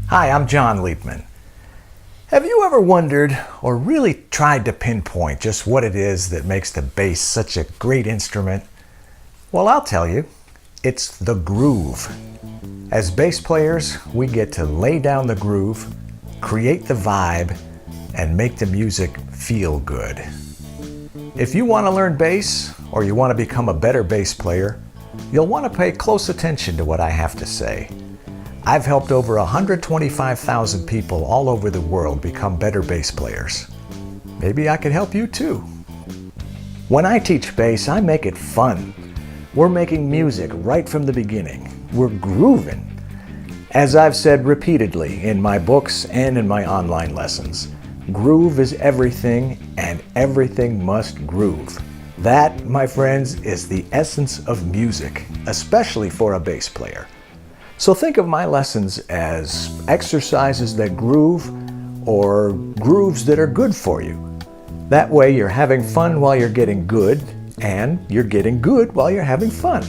Hi, I'm Jon Liebman. Have you ever wondered or really tried to pinpoint just what it is that makes the bass such a great instrument? Well, I'll tell you, it's the groove. As bass players, we get to lay down the groove, create the vibe, and make the music feel good. If you want to learn bass or you want to become a better bass player, you'll want to pay close attention to what I have to say. I've helped over 125,000 people all over the world become better bass players. Maybe I could help you too. When I teach bass, I make it fun. We're making music right from the beginning. We're grooving. As I've said repeatedly in my books and in my online lessons, groove is everything and everything must groove. That, my friends, is the essence of music, especially for a bass player. So think of my lessons as exercises that groove or grooves that are good for you. That way you're having fun while you're getting good, and you're getting good while you're having fun.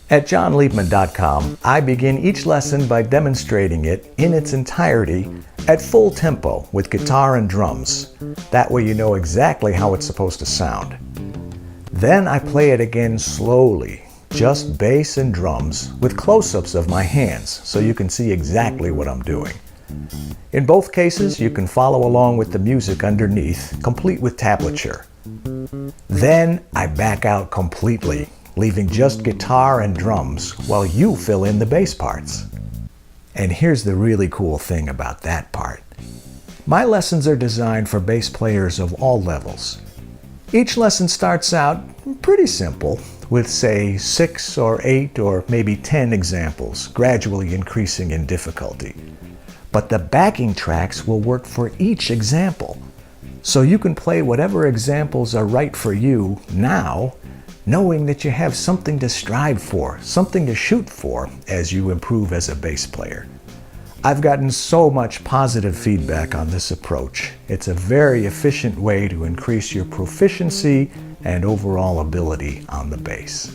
At jonliebman.com, I begin each lesson by demonstrating it in its entirety at full tempo with guitar and drums. That way you know exactly how it's supposed to sound. Then I play it again slowly, just bass and drums with close-ups of my hands so you can see exactly what I'm doing. In both cases, you can follow along with the music underneath, complete with tablature. Then I back out completely, leaving just guitar and drums while you fill in the bass parts. And here's the really cool thing about that part. My lessons are designed for bass players of all levels. Each lesson starts out pretty simple, with say 6 or 8 or maybe 10 examples, gradually increasing in difficulty. But the backing tracks will work for each example. So you can play whatever examples are right for you now, knowing that you have something to strive for, something to shoot for as you improve as a bass player. I've gotten so much positive feedback on this approach. It's a very efficient way to increase your proficiency and overall ability on the bass.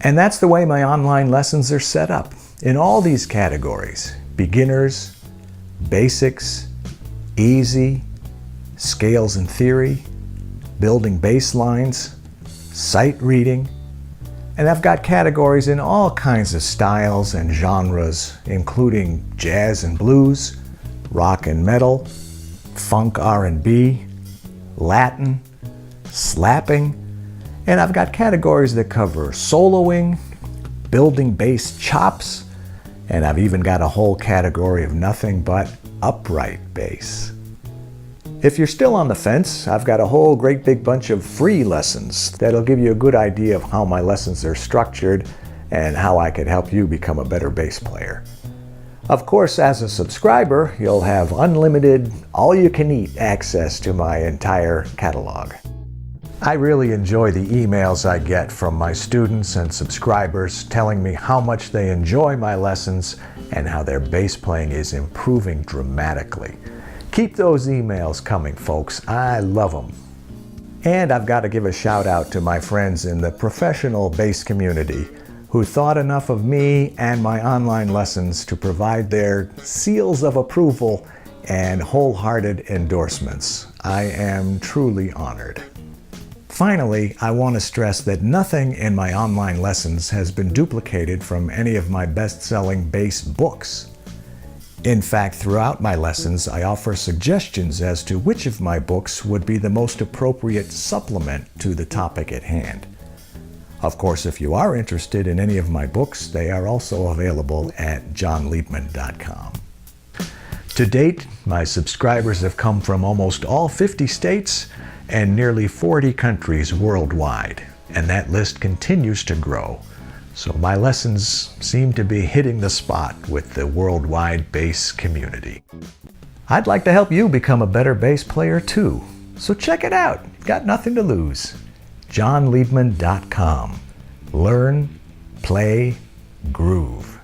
And that's the way my online lessons are set up, in all these categories: beginners, basics, easy, scales and theory, building bass lines, sight reading, and I've got categories in all kinds of styles and genres, including jazz and blues, rock and metal, funk R&B, Latin, slapping, and I've got categories that cover soloing, building bass chops, and I've even got a whole category of nothing but upright bass. If you're still on the fence, I've got a whole great big bunch of free lessons that'll give you a good idea of how my lessons are structured and how I could help you become a better bass player. Of course, as a subscriber, you'll have unlimited, all-you-can-eat access to my entire catalog. I really enjoy the emails I get from my students and subscribers telling me how much they enjoy my lessons and how their bass playing is improving dramatically. Keep those emails coming, folks. I love them. And I've got to give a shout out to my friends in the professional bass community who thought enough of me and my online lessons to provide their seals of approval and wholehearted endorsements. I am truly honored. Finally, I want to stress that nothing in my online lessons has been duplicated from any of my best-selling bass books. In fact, throughout my lessons, I offer suggestions as to which of my books would be the most appropriate supplement to the topic at hand. Of course, if you are interested in any of my books, they are also available at jonliebman.com. To date, my subscribers have come from almost all 50 states and nearly 40 countries worldwide, and that list continues to grow. So my lessons seem to be hitting the spot with the worldwide bass community. I'd like to help you become a better bass player too. So check it out. You've got nothing to lose. JonLiebman.com. Learn, play, groove.